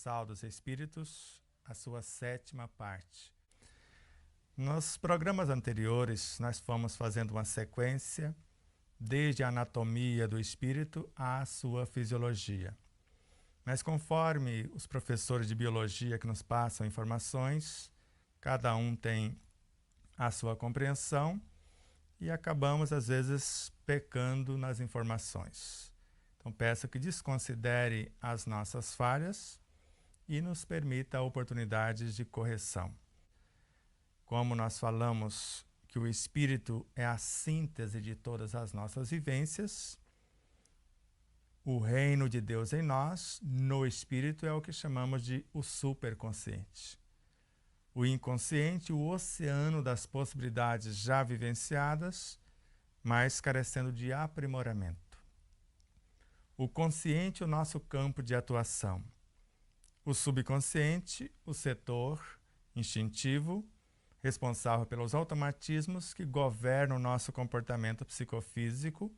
Universal dos Espíritos, a sua 7ª parte. Nos programas anteriores, nós fomos fazendo uma sequência desde a anatomia do espírito à sua fisiologia. Mas conforme os professores de biologia que nos passam informações, cada um tem a sua compreensão e acabamos, às vezes, pecando nas informações. Então, peço que desconsidere as nossas falhas e nos permita oportunidades de correção. Como nós falamos que o espírito é a síntese de todas as nossas vivências, o reino de Deus em nós, no espírito, é o que chamamos de o superconsciente. O inconsciente, o oceano das possibilidades já vivenciadas, mas carecendo de aprimoramento. O consciente, o nosso campo de atuação. O subconsciente, o setor instintivo, responsável pelos automatismos que governam o nosso comportamento psicofísico,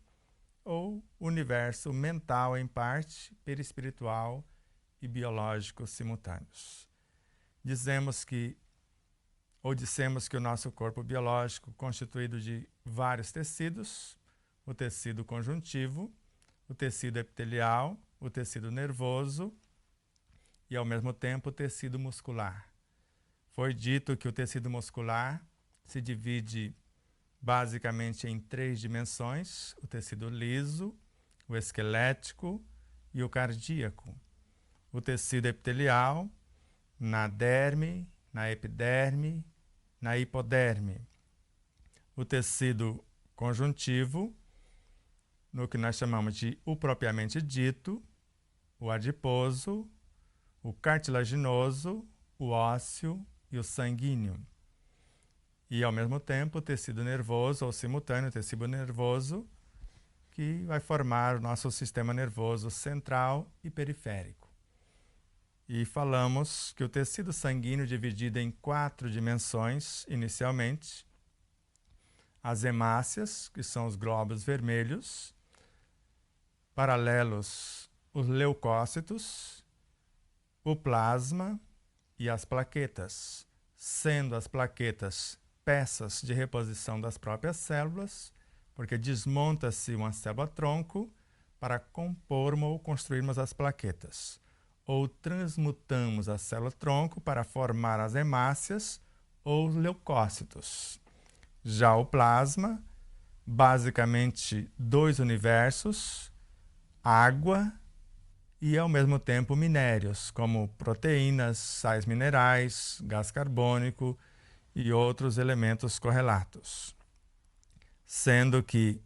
ou universo mental em parte, perispiritual e biológico simultâneos. Dissemos que o nosso corpo biológico, constituído de vários tecidos, o tecido conjuntivo, o tecido epitelial, o tecido nervoso e, ao mesmo tempo, o tecido muscular. Foi dito que o tecido muscular se divide basicamente em 3 dimensões: o tecido liso, o esquelético e o cardíaco. O tecido epitelial na derme, na epiderme, na hipoderme. O tecido conjuntivo, no que nós chamamos de o propriamente dito, o adiposo, o cartilaginoso, o ósseo e o sanguíneo. E, ao mesmo tempo, o tecido nervoso, ou simultâneo, o tecido nervoso, que vai formar o nosso sistema nervoso central e periférico. E falamos que o tecido sanguíneo, dividido em 4 dimensões, inicialmente, as hemácias, que são os glóbulos vermelhos, paralelos, os leucócitos, o plasma e as plaquetas, sendo as plaquetas peças de reposição das próprias células, porque desmonta-se uma célula-tronco para compormos ou construirmos as plaquetas, ou transmutamos a célula-tronco para formar as hemácias ou os leucócitos. Já o plasma, basicamente 2 universos, água e, ao mesmo tempo, minérios, como proteínas, sais minerais, gás carbônico e outros elementos correlatos. Sendo que,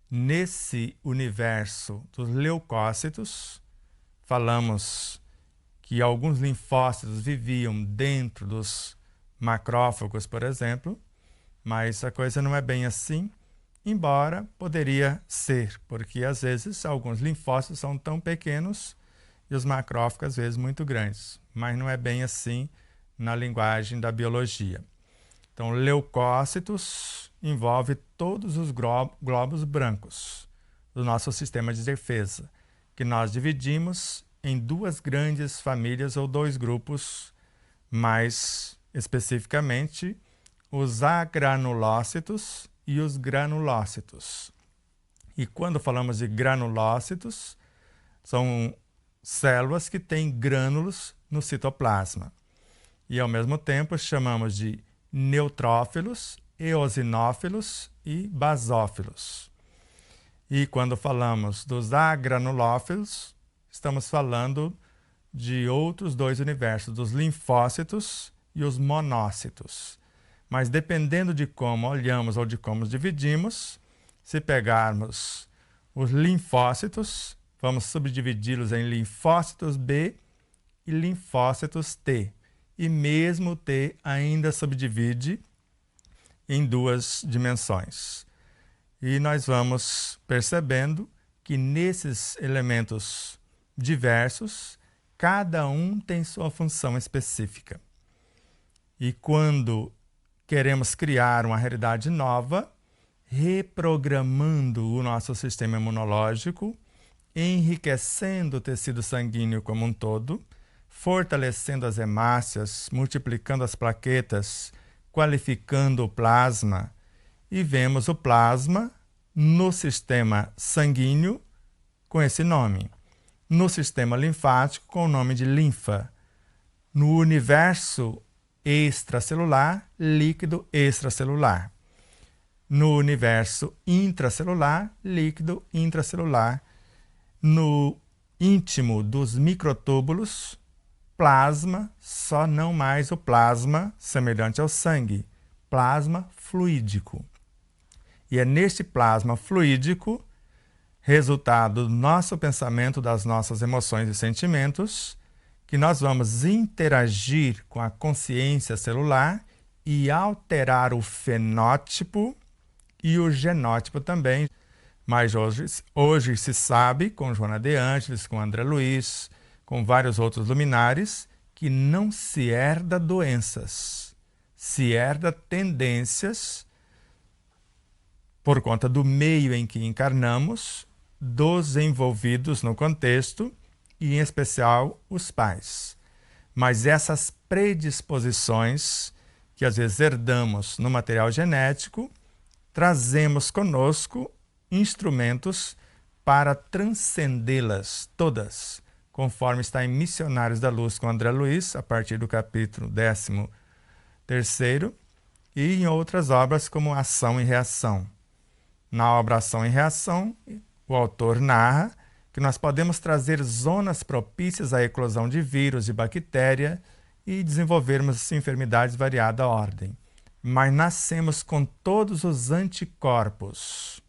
nesse universo dos leucócitos, falamos que alguns linfócitos viviam dentro dos macrófagos, por exemplo, mas a coisa não é bem assim, embora poderia ser, porque às vezes alguns linfócitos são tão pequenos e os macrófagos às vezes muito grandes, mas não é bem assim na linguagem da biologia. Então, leucócitos envolve todos os glóbulos brancos do nosso sistema de defesa, que nós dividimos em 2 grandes famílias ou 2 grupos, mais especificamente os agranulócitos e os granulócitos. E quando falamos de granulócitos, são células que têm grânulos no citoplasma. E, ao mesmo tempo, chamamos de neutrófilos, eosinófilos e basófilos. E quando falamos dos agranulófilos, estamos falando de outros 2 universos, dos linfócitos e os monócitos. Mas dependendo de como olhamos ou de como dividimos, se pegarmos os linfócitos, vamos subdividi-los em linfócitos B e linfócitos T. E mesmo T ainda subdivide em 2 dimensões. E nós vamos percebendo que nesses elementos diversos, cada um tem sua função específica. E quando queremos criar uma realidade nova, reprogramando o nosso sistema imunológico, enriquecendo o tecido sanguíneo como um todo, fortalecendo as hemácias, multiplicando as plaquetas, qualificando o plasma. E vemos o plasma no sistema sanguíneo com esse nome, no sistema linfático com o nome de linfa, no universo extracelular, líquido extracelular, no universo intracelular, líquido intracelular, no íntimo dos microtúbulos, plasma, só não mais o plasma semelhante ao sangue, plasma fluídico. E é neste plasma fluídico, resultado do nosso pensamento, das nossas emoções e sentimentos, que nós vamos interagir com a consciência celular e alterar o fenótipo e o genótipo também. Mas hoje se sabe, com Joana de Ângeles, com André Luiz, com vários outros luminares, que não se herda doenças, se herda tendências por conta do meio em que encarnamos, dos envolvidos no contexto e, em especial, os pais. Mas essas predisposições que às vezes herdamos no material genético, trazemos conosco instrumentos para transcendê-las todas, conforme está em Missionários da Luz com André Luiz, a partir do capítulo 13º, e em outras obras como Ação e Reação. Na obra Ação e Reação, o autor narra que nós podemos trazer zonas propícias à eclosão de vírus e bactéria e desenvolvermos enfermidades de variada ordem. Mas nascemos com todos os anticorpos.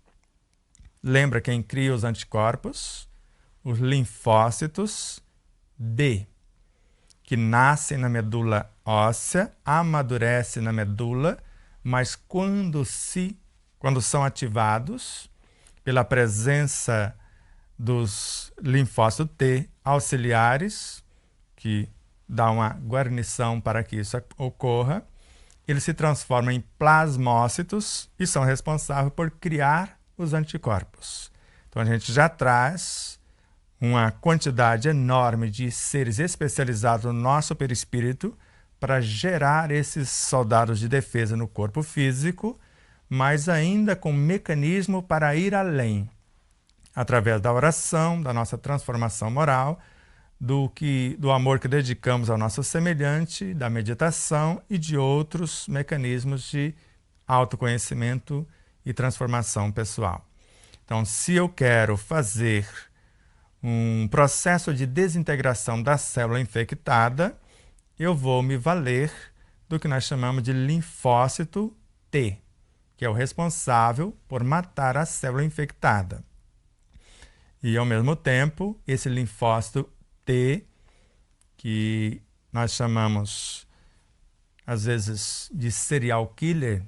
Lembra quem cria os anticorpos? Os linfócitos D, que nascem na medula óssea, amadurecem na medula, mas quando são ativados pela presença dos linfócitos T auxiliares, que dá uma guarnição para que isso ocorra, eles se transformam em plasmócitos e são responsáveis por criar os anticorpos. Então a gente já traz uma quantidade enorme de seres especializados no nosso perispírito para gerar esses soldados de defesa no corpo físico, mas ainda com mecanismo para ir além, através da oração, da nossa transformação moral, do amor que dedicamos ao nosso semelhante, da meditação e de outros mecanismos de autoconhecimento e transformação pessoal. Então, se eu quero fazer um processo de desintegração da célula infectada, eu vou me valer do que nós chamamos de linfócito T, que é o responsável por matar a célula infectada. E, ao mesmo tempo, esse linfócito T, que nós chamamos, às vezes, de serial killer,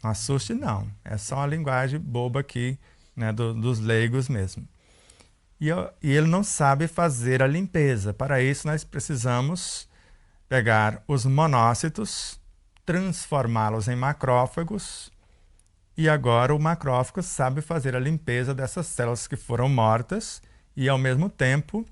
não assuste não, é só uma linguagem boba aqui, né, dos leigos mesmo. E ele não sabe fazer a limpeza. Para isso, nós precisamos pegar os monócitos, transformá-los em macrófagos, e agora o macrófago sabe fazer a limpeza dessas células que foram mortas e, ao mesmo tempo,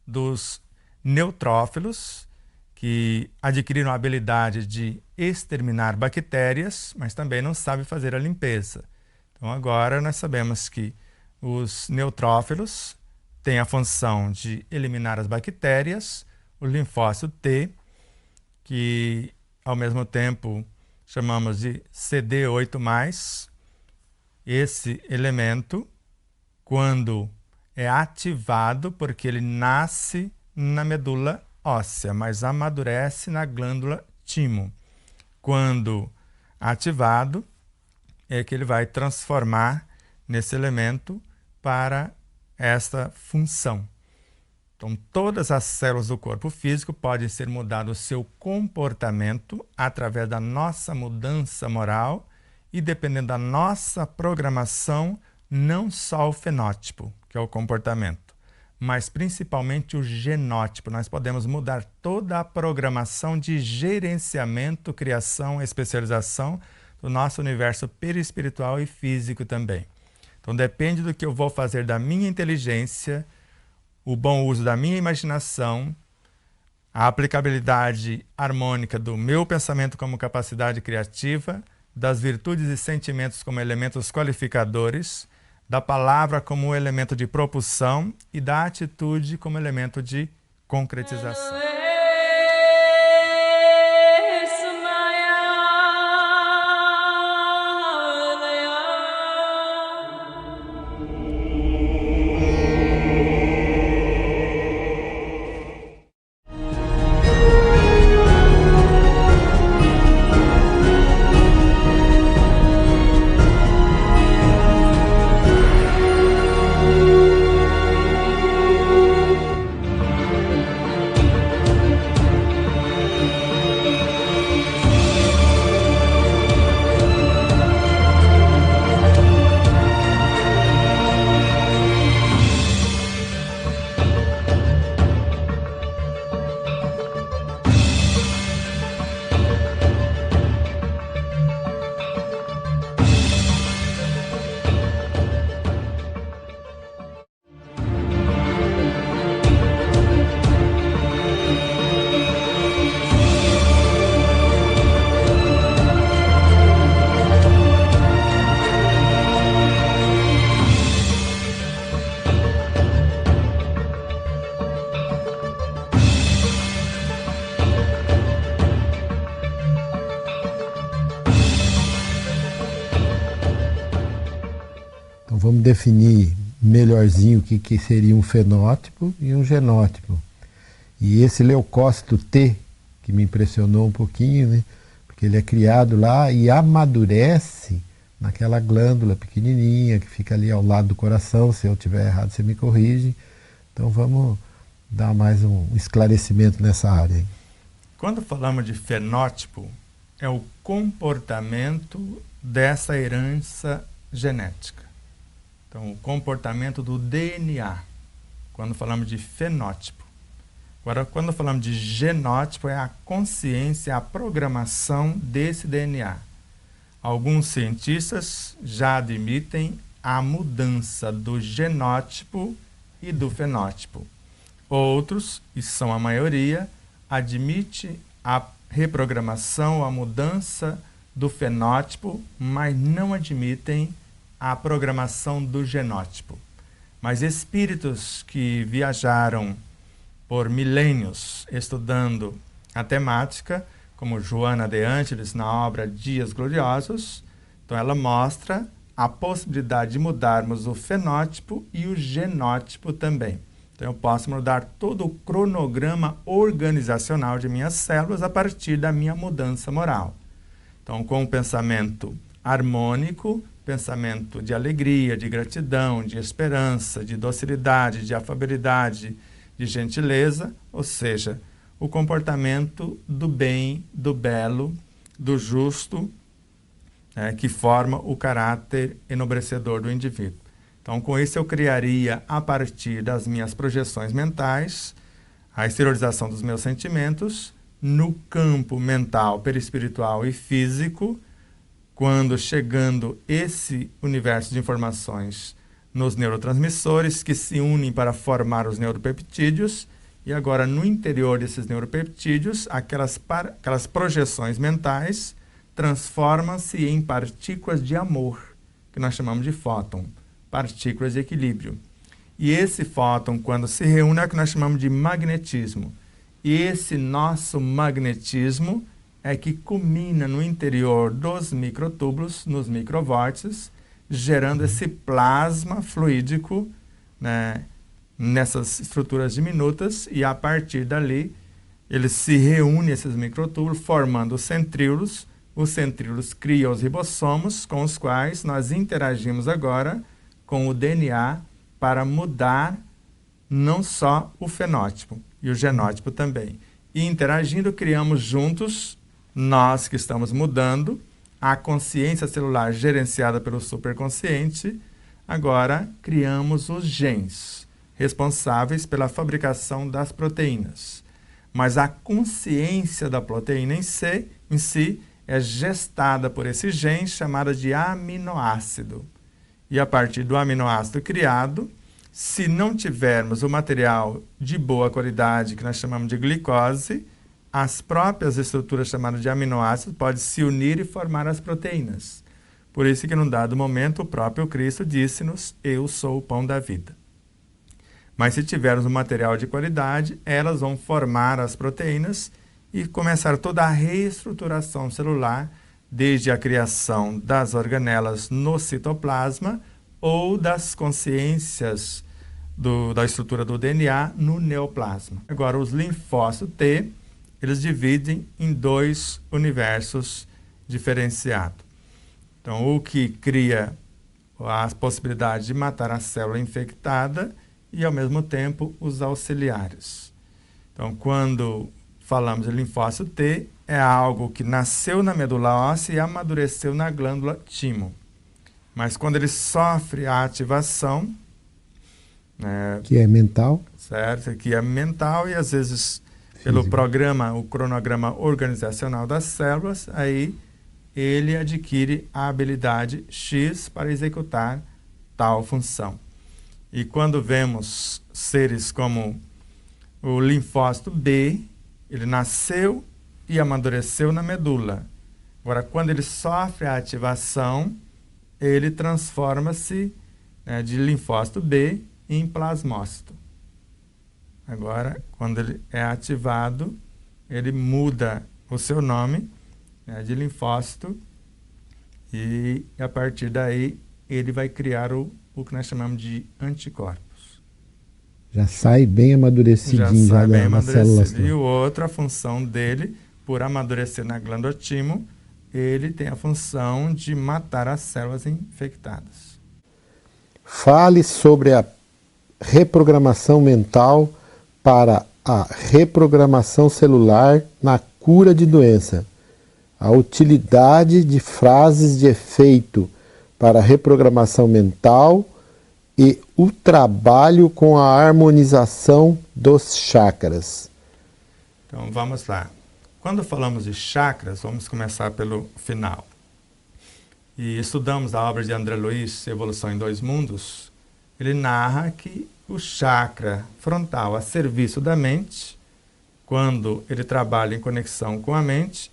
dos neutrófilos, que adquiriram a habilidade de exterminar bactérias, mas também não sabe fazer a limpeza. Então agora nós sabemos que os neutrófilos têm a função de eliminar as bactérias, o linfócito T, que ao mesmo tempo chamamos de CD8+, esse elemento, quando é ativado, porque ele nasce na medula óssea, mas amadurece na glândula timo. Quando ativado, é que ele vai transformar nesse elemento para esta função. Então, todas as células do corpo físico podem ser mudado o seu comportamento através da nossa mudança moral e, dependendo da nossa programação, não só o fenótipo, que é o comportamento, mas principalmente o genótipo. Nós podemos mudar toda a programação de gerenciamento, criação, especialização do nosso universo perispiritual e físico também. Então depende do que eu vou fazer da minha inteligência, o bom uso da minha imaginação, a aplicabilidade harmônica do meu pensamento como capacidade criativa, das virtudes e sentimentos como elementos qualificadores, da palavra como elemento de propulsão e da atitude como elemento de concretização. Vamos definir melhorzinho o que seria um fenótipo e um genótipo. E esse leucócito T, que me impressionou um pouquinho, né? Porque ele é criado lá e amadurece naquela glândula pequenininha que fica ali ao lado do coração. Se eu estiver errado, você me corrige. Então vamos dar mais um esclarecimento nessa área. Quando falamos de fenótipo, é o comportamento dessa herança genética. Então, o comportamento do DNA, quando falamos de fenótipo. Agora, quando falamos de genótipo, é a consciência, a programação desse DNA. Alguns cientistas já admitem a mudança do genótipo e do fenótipo. Outros, e são a maioria, admitem a reprogramação, a mudança do fenótipo, mas não admitem a programação do genótipo. Mas espíritos que viajaram por milênios estudando a temática, como Joana de Ângeles na obra Dias Gloriosos, então ela mostra a possibilidade de mudarmos o fenótipo e o genótipo também. Então eu posso mudar todo o cronograma organizacional de minhas células a partir da minha mudança moral. Então, com o pensamento harmônico, pensamento de alegria, de gratidão, de esperança, de docilidade, de afabilidade, de gentileza, ou seja, o comportamento do bem, do belo, do justo, que forma o caráter enobrecedor do indivíduo. Então, com isso eu criaria, a partir das minhas projeções mentais, a exteriorização dos meus sentimentos no campo mental, perispiritual e físico, quando chegando esse universo de informações nos neurotransmissores que se unem para formar os neuropeptídeos, e agora no interior desses neuropeptídeos, aquelas projeções mentais transformam-se em partículas de amor, que nós chamamos de fóton, partículas de equilíbrio. E esse fóton, quando se reúne, é o que nós chamamos de magnetismo. E esse nosso magnetismo é que culmina no interior dos microtúbulos, nos microvórtices, gerando esse plasma fluídico, né, nessas estruturas diminutas, e a partir dali eles se reúnem, esses microtúbulos, formando os centríolos. Os centríolos criam os ribossomos, com os quais nós interagimos agora com o DNA para mudar não só o fenótipo, e o genótipo também. E interagindo, criamos juntos, nós que estamos mudando, a consciência celular gerenciada pelo superconsciente, agora criamos os genes, responsáveis pela fabricação das proteínas. Mas a consciência da proteína em si é gestada por esse gene chamado de aminoácido. E a partir do aminoácido criado, Se não tivermos o material de boa qualidade, que nós chamamos de glicose, as próprias estruturas chamadas de aminoácidos podem se unir e formar as proteínas. Por isso que, num dado momento, o próprio Cristo disse-nos: eu sou o pão da vida. Mas se tivermos um material de qualidade, elas vão formar as proteínas e começar toda a reestruturação celular, desde a criação das organelas no citoplasma ou das consciências da estrutura do DNA no neoplasma. Agora, os linfócitos T, eles dividem em dois universos diferenciados. Então, o que cria a possibilidade de matar a célula infectada e, ao mesmo tempo, os auxiliares. Então, quando falamos de linfócito T, é algo que nasceu na medula óssea e amadureceu na glândula timo. Mas quando ele sofre a ativação, que é mental, certo? Que é mental e às vezes pelo programa, o cronograma organizacional das células, aí ele adquire a habilidade X para executar tal função. E quando vemos seres como o linfócito B, ele nasceu e amadureceu na medula. Agora, quando ele sofre a ativação, ele transforma-se de linfócito B em plasmócito. Agora, quando ele é ativado, ele muda o seu nome de linfócito e, a partir daí, ele vai criar o que nós chamamos de anticorpos. Já sai bem amadurecidinho já da célula. E o outro, a função dele, por amadurecer na glândula timo, ele tem a função de matar as células infectadas. Fale sobre a reprogramação mental para a reprogramação celular na cura de doença. A utilidade de frases de efeito para a reprogramação mental e o trabalho com a harmonização dos chakras. Então vamos lá. Quando falamos de chakras, vamos começar pelo final. E estudamos a obra de André Luiz, Evolução em Dois Mundos. Ele narra que o chakra frontal a serviço da mente, quando ele trabalha em conexão com a mente,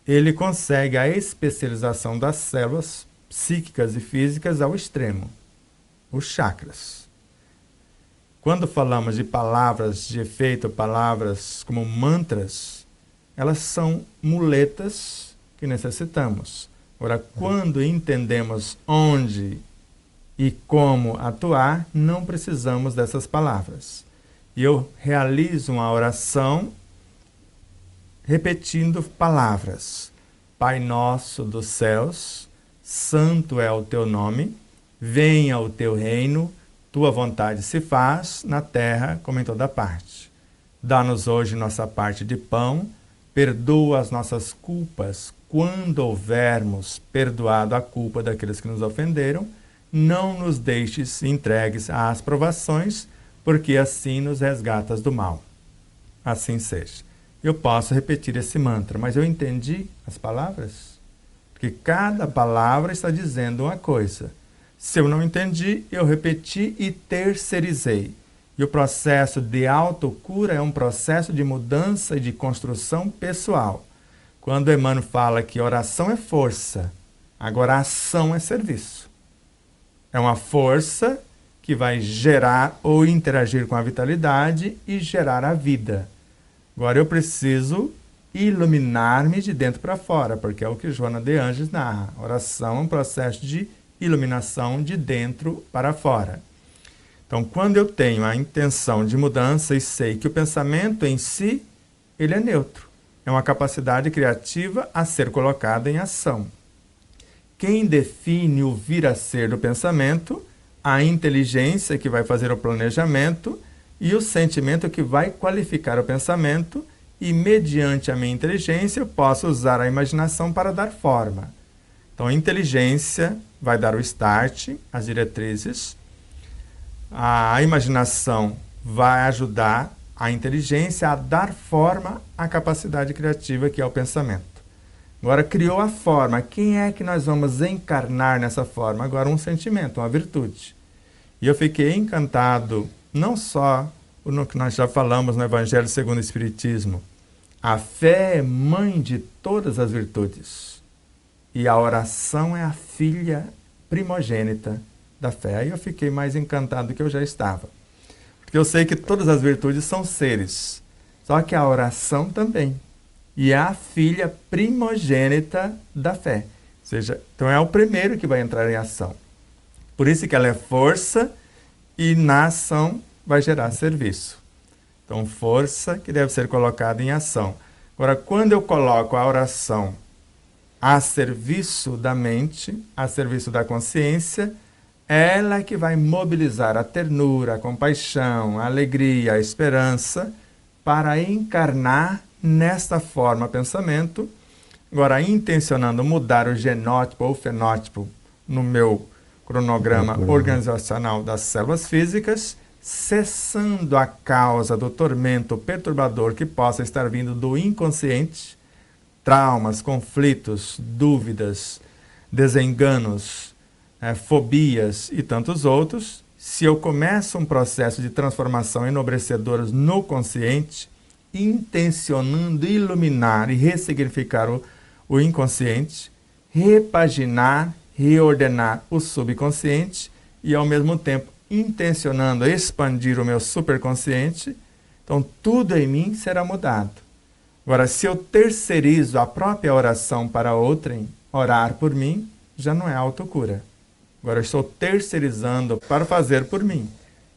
ele consegue a especialização das células psíquicas e físicas ao extremo, os chakras. Quando falamos de palavras de efeito, palavras como mantras, elas são muletas que necessitamos. Ora, quando entendemos onde e como atuar, não precisamos dessas palavras. E eu realizo uma oração repetindo palavras. Pai nosso dos céus, santo é o teu nome, venha o teu reino, tua vontade se faz, na terra como em toda parte. Dá-nos hoje nossa parte de pão, perdoa as nossas culpas, quando houvermos perdoado a culpa daqueles que nos ofenderam, não nos deixes entregues às provações, porque assim nos resgatas do mal. Assim seja. Eu posso repetir esse mantra, mas eu entendi as palavras? Porque cada palavra está dizendo uma coisa. Se eu não entendi, eu repeti e terceirizei. E o processo de autocura é um processo de mudança e de construção pessoal. Quando Emmanuel fala que oração é força, agora a ação é serviço. É uma força que vai gerar ou interagir com a vitalidade e gerar a vida. Agora eu preciso iluminar-me de dentro para fora, porque é o que Joana de Ângeles narra. Oração é um processo de iluminação de dentro para fora. Então, quando eu tenho a intenção de mudança e sei que o pensamento em si, ele é neutro. É uma capacidade criativa a ser colocada em ação. Quem define o vir a ser do pensamento, a inteligência que vai fazer o planejamento e o sentimento que vai qualificar o pensamento, e mediante a minha inteligência eu posso usar a imaginação para dar forma. Então a inteligência vai dar o start, as diretrizes, a imaginação vai ajudar a inteligência a dar forma à capacidade criativa que é o pensamento. Agora criou a forma, quem é que nós vamos encarnar nessa forma? Agora um sentimento, uma virtude. E eu fiquei encantado, não só no que nós já falamos no Evangelho segundo o Espiritismo. A fé é mãe de todas as virtudes. E a oração é a filha primogênita da fé. Aí eu fiquei mais encantado do que eu já estava. Porque eu sei que todas as virtudes são seres. Só que a oração também. E é a filha primogênita da fé. Ou seja, então é o primeiro que vai entrar em ação. Por isso que ela é força e na ação vai gerar serviço. Então, força que deve ser colocada em ação. Agora, quando eu coloco a oração a serviço da mente, a serviço da consciência, ela é que vai mobilizar a ternura, a compaixão, a alegria, a esperança para encarnar nesta forma pensamento. Agora, intencionando mudar o genótipo ou fenótipo no meu cronograma organizacional das células físicas, cessando a causa do tormento perturbador que possa estar vindo do inconsciente, traumas, conflitos, dúvidas, desenganos, fobias e tantos outros. Se eu começo um processo de transformação enobrecedora no consciente, intencionando iluminar e ressignificar o inconsciente, repaginar, reordenar o subconsciente e, ao mesmo tempo, intencionando expandir o meu superconsciente, então tudo em mim será mudado. Agora, se eu terceirizo a própria oração para outrem orar por mim, já não é autocura. Agora, eu estou terceirizando para fazer por mim.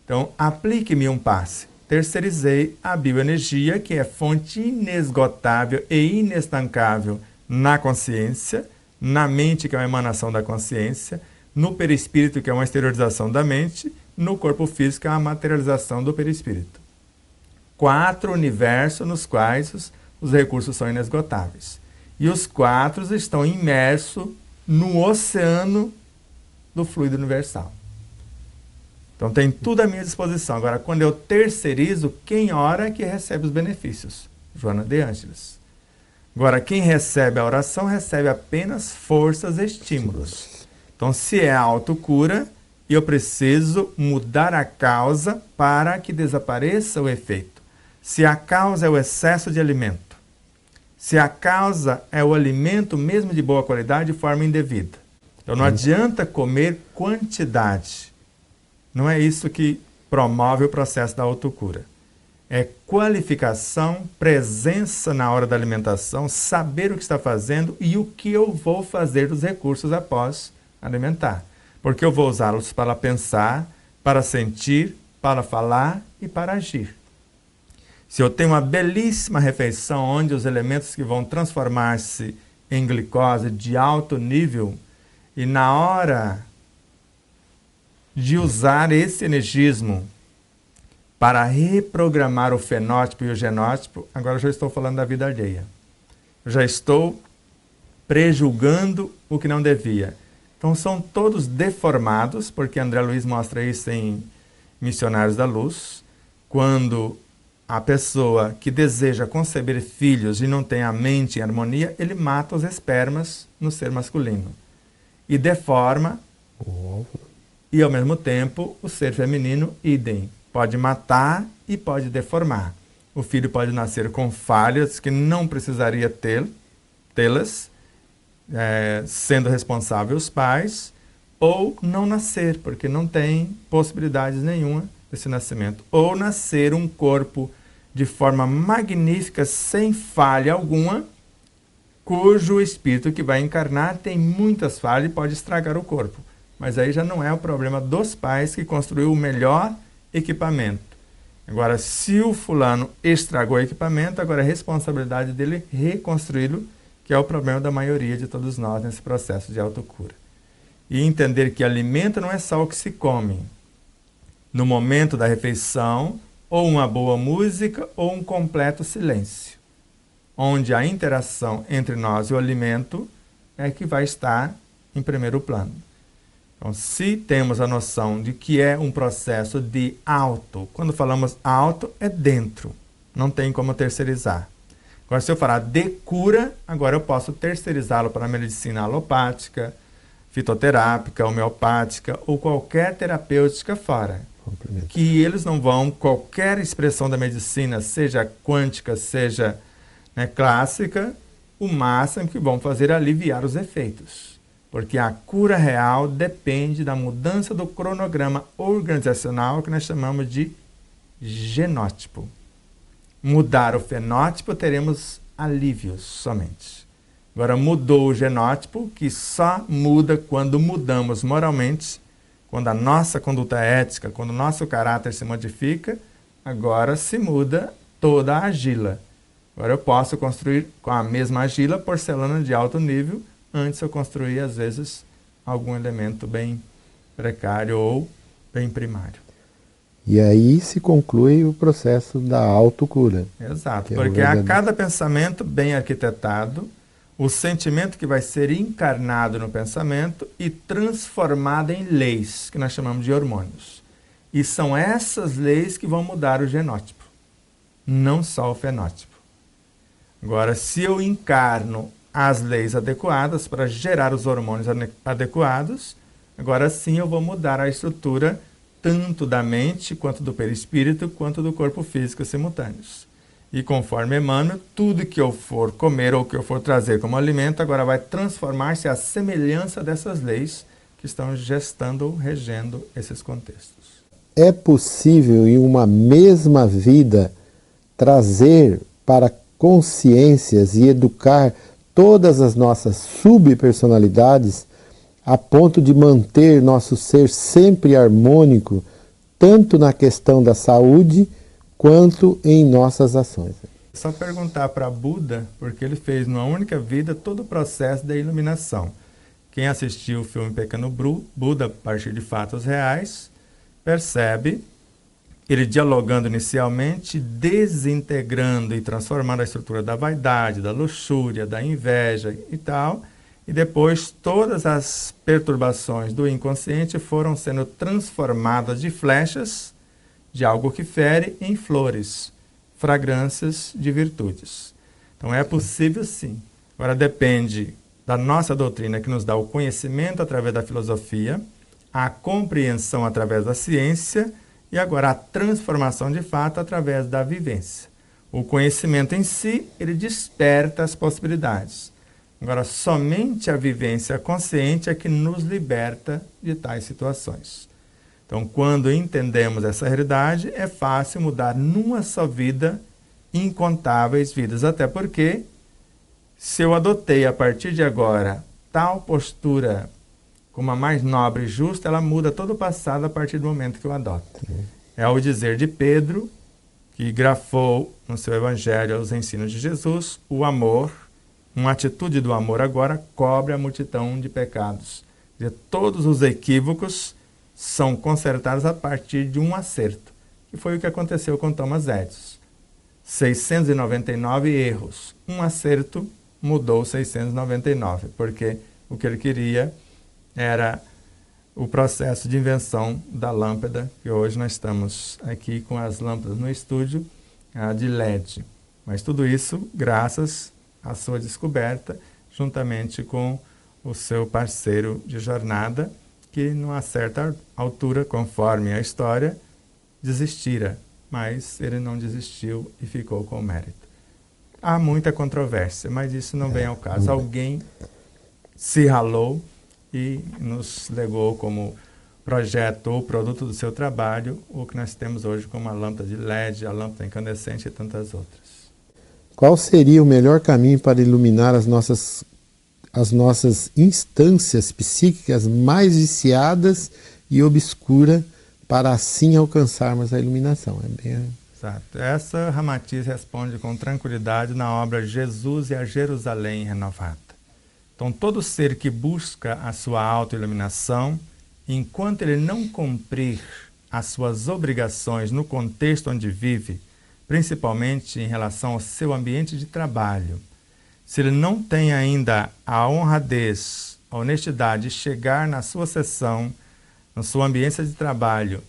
Então, aplique-me um passe. Terceirizei a bioenergia, que é fonte inesgotável e inestancável na consciência, na mente, que é uma emanação da consciência, no perispírito, que é uma exteriorização da mente, no corpo físico, que é uma materialização do perispírito. 4 universos nos quais os recursos são inesgotáveis. E os 4 estão imersos no oceano do fluido universal. Então tem tudo à minha disposição. Agora, quando eu terceirizo, quem ora é que recebe os benefícios. Joana de Ângeles. Agora, quem recebe a oração recebe apenas forças e estímulos. Então, se é autocura, eu preciso mudar a causa para que desapareça o efeito. Se a causa é o excesso de alimento, se a causa é o alimento mesmo de boa qualidade de forma indevida. Então não adianta comer quantidade. Não é isso que promove o processo da autocura. É qualificação, presença na hora da alimentação, saber o que está fazendo e o que eu vou fazer dos recursos após alimentar. Porque eu vou usá-los para pensar, para sentir, para falar e para agir. Se eu tenho uma belíssima refeição onde os elementos que vão transformar-se em glicose de alto nível, e na hora de usar esse energismo para reprogramar o fenótipo e o genótipo, agora eu já estou falando da vida alheia. Eu já estou prejulgando o que não devia. Então são todos deformados, porque André Luiz mostra isso em Missionários da Luz, quando a pessoa que deseja conceber filhos e não tem a mente em harmonia, ele mata os espermas no ser masculino. E deforma, e ao mesmo tempo, o ser feminino, idem. Pode matar e pode deformar. O filho pode nascer com falhas que não precisaria tê-las, sendo responsáveis os pais, ou não nascer, porque não tem possibilidades nenhuma desse nascimento. Ou nascer um corpo de forma magnífica, sem falha alguma, cujo espírito que vai encarnar tem muitas falhas e pode estragar o corpo. Mas aí já não é o problema dos pais que construiu o melhor equipamento. Agora, se o fulano estragou o equipamento, agora é responsabilidade dele reconstruí-lo, que é o problema da maioria de todos nós nesse processo de autocura. E entender que alimento não é só o que se come. No momento da refeição, ou uma boa música, ou um completo silêncio, onde a interação entre nós e o alimento é que vai estar em primeiro plano. Então, se temos a noção de que é um processo de auto, quando falamos auto, é dentro, não tem como terceirizar. Agora, se eu falar de cura, agora eu posso terceirizá-lo para a medicina alopática, fitoterápica, homeopática ou qualquer terapêutica fora. Que eles não vão, qualquer expressão da medicina, seja quântica, seja clássica, o máximo que vão fazer é aliviar os efeitos. Porque a cura real depende da mudança do cronograma organizacional que nós chamamos de genótipo. Mudar o fenótipo, teremos alívios somente. Agora, mudou o genótipo, que só muda quando mudamos moralmente, quando a nossa conduta ética, quando o nosso caráter se modifica, agora se muda toda a argila. Agora eu posso construir com a mesma argila porcelana de alto nível, antes eu construía, às vezes, algum elemento bem precário ou bem primário. E aí se conclui o processo da autocura. Exato, porque a cada pensamento bem arquitetado, o sentimento que vai ser encarnado no pensamento e transformado em leis, que nós chamamos de hormônios. E são essas leis que vão mudar o genótipo, não só o fenótipo. Agora, se eu encarno as leis adequadas para gerar os hormônios adequados, agora sim eu vou mudar a estrutura tanto da mente, quanto do perispírito, quanto do corpo físico simultâneos. E conforme Emmanuel, tudo que eu for comer ou que eu for trazer como alimento, agora vai transformar-se à semelhança dessas leis que estão gestando ou regendo esses contextos. É possível, em uma mesma vida, trazer para consciências e educar todas as nossas subpersonalidades a ponto de manter nosso ser sempre harmônico, tanto na questão da saúde, quanto em nossas ações? É só perguntar para Buda, porque ele fez numa única vida todo o processo da iluminação. Quem assistiu o filme Pequeno Buda, a partir de fatos reais, percebe ele dialogando inicialmente, desintegrando e transformando a estrutura da vaidade, da luxúria, da inveja e tal, e depois todas as perturbações do inconsciente foram sendo transformadas de flechas, de algo que fere, em flores, fragrâncias de virtudes. Então é possível sim. Agora depende da nossa doutrina, que nos dá o conhecimento através da filosofia, a compreensão através da ciência e agora a transformação de fato através da vivência. O conhecimento em si, ele desperta as possibilidades. Agora, somente a vivência consciente é que nos liberta de tais situações. Então, quando entendemos essa realidade, é fácil mudar numa só vida incontáveis vidas. Até porque, se eu adotei a partir de agora tal postura como a mais nobre e justa, ela muda todo o passado a partir do momento que eu adoto. É o dizer de Pedro, que grafou no seu evangelho os ensinos de Jesus, o amor. Uma atitude do amor agora cobre a multidão de pecados. E todos os equívocos são consertados a partir de um acerto, que foi o que aconteceu com Thomas Edison. 699 erros. Um acerto mudou 699, porque o que ele queria era o processo de invenção da lâmpada, que hoje nós estamos aqui com as lâmpadas no estúdio, de LED. Mas tudo isso graças à sua descoberta, juntamente com o seu parceiro de jornada, que numa certa altura, conforme a história, desistira, mas ele não desistiu e ficou com o mérito. Há muita controvérsia, mas isso não vem ao caso. Alguém se ralou e nos legou como projeto ou produto do seu trabalho o que nós temos hoje como a lâmpada de LED, a lâmpada incandescente e tantas outras. Qual seria o melhor caminho para iluminar as nossas instâncias psíquicas mais viciadas e obscuras, para assim alcançarmos a iluminação? Exato. Essa Ramatiz responde com tranquilidade na obra Jesus e a Jerusalém Renovada. Então, todo ser que busca a sua autoiluminação, enquanto ele não cumprir as suas obrigações no contexto onde vive, principalmente em relação ao seu ambiente de trabalho, se ele não tem ainda a honradez, a honestidade de chegar na sua sessão, na sua ambiência de trabalho,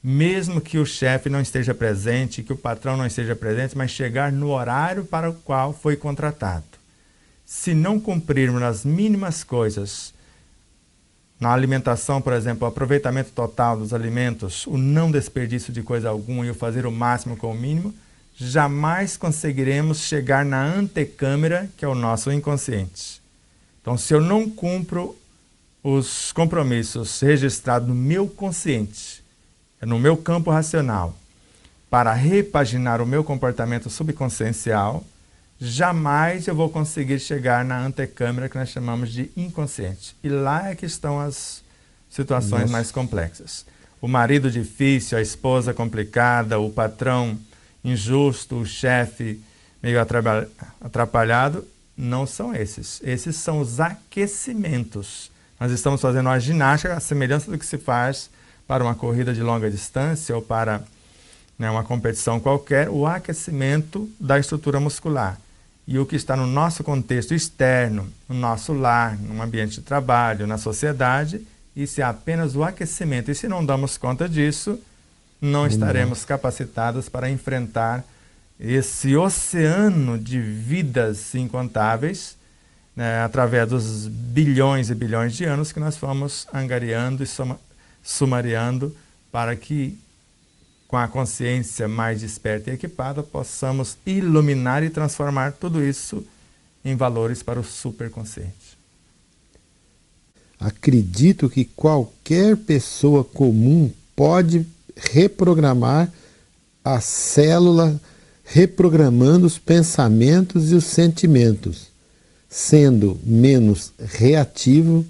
mesmo que o chefe não esteja presente, que o patrão não esteja presente, mas chegar no horário para o qual foi contratado. Se não cumprirmos as mínimas coisas, Na alimentação, por exemplo, o aproveitamento total dos alimentos, o não desperdício de coisa alguma e o fazer o máximo com o mínimo, jamais conseguiremos chegar na antecâmara, que é o nosso inconsciente. Então, se eu não cumpro os compromissos registrados no meu consciente, no meu campo racional, para repaginar o meu comportamento subconsciencial, jamais eu vou conseguir chegar na antecâmara que nós chamamos de inconsciente. E lá é que estão as situações mais complexas. O marido difícil, a esposa complicada, o patrão injusto, o chefe meio atrapalhado, não são esses. Esses são os aquecimentos. Nós estamos fazendo uma ginástica, a semelhança do que se faz para uma corrida de longa distância ou para uma competição qualquer, o aquecimento da estrutura muscular. E o que está no nosso contexto externo, no nosso lar, no ambiente de trabalho, na sociedade, isso é apenas o aquecimento. E se não damos conta disso, não estaremos capacitados para enfrentar esse oceano de vidas incontáveis, através dos bilhões e bilhões de anos que nós fomos angariando e sumariando para que, com a consciência mais desperta e equipada, possamos iluminar e transformar tudo isso em valores para o superconsciente. Acredito que qualquer pessoa comum pode reprogramar a célula, reprogramando os pensamentos e os sentimentos, sendo menos reativo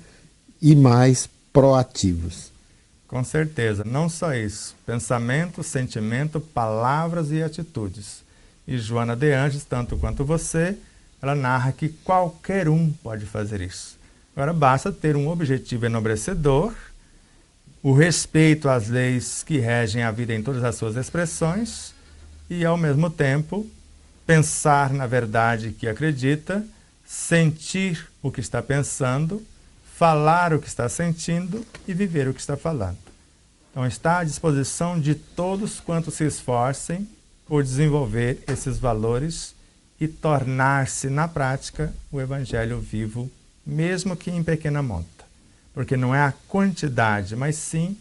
e mais proativos. Com certeza, não só isso. Pensamento, sentimento, palavras e atitudes. E Joana de Ângeles, tanto quanto você, ela narra que qualquer um pode fazer isso. Agora basta ter um objetivo enobrecedor, o respeito às leis que regem a vida em todas as suas expressões e, ao mesmo tempo, pensar na verdade que acredita, sentir o que está pensando, falar o que está sentindo e viver o que está falando. Então está à disposição de todos quantos se esforcem por desenvolver esses valores e tornar-se na prática o Evangelho vivo, mesmo que em pequena monta. Porque não é a quantidade, mas sim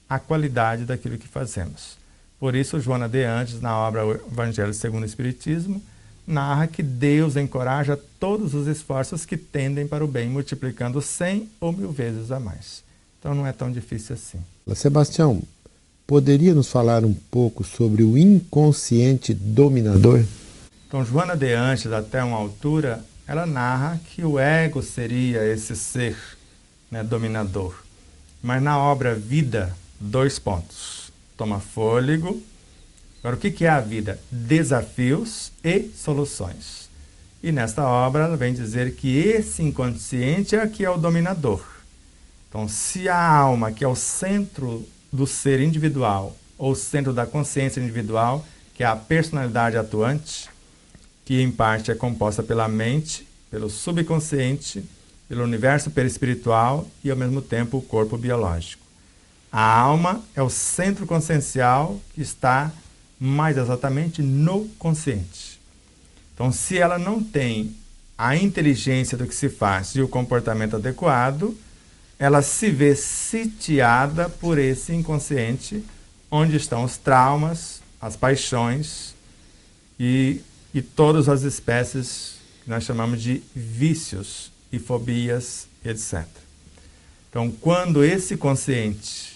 a qualidade daquilo que fazemos. Por isso, Joana de Ângeles, na obra O Evangelho segundo o Espiritismo, narra que Deus encoraja todos os esforços que tendem para o bem, multiplicando 100 ou 1000 vezes a mais. Então não é tão difícil assim. Sebastião, poderia nos falar um pouco sobre o inconsciente dominador? Então, Joana de Ângeles, até uma altura, ela narra que o ego seria esse ser dominador. Mas na obra Vida, 2 pontos. Toma fôlego. Agora, o que é a vida? Desafios e soluções. E nesta obra ela vem dizer que esse inconsciente é que é o dominador. Então, se a alma, que é o centro do ser individual, ou o centro da consciência individual, que é a personalidade atuante, que em parte é composta pela mente, pelo subconsciente, pelo universo perispiritual e, ao mesmo tempo, o corpo biológico. A alma é o centro consciencial que está mais exatamente no consciente. Então, se ela não tem a inteligência do que se faz e o comportamento adequado, ela se vê sitiada por esse inconsciente, onde estão os traumas, as paixões e todas as espécies que nós chamamos de vícios e fobias, etc. Então, quando esse consciente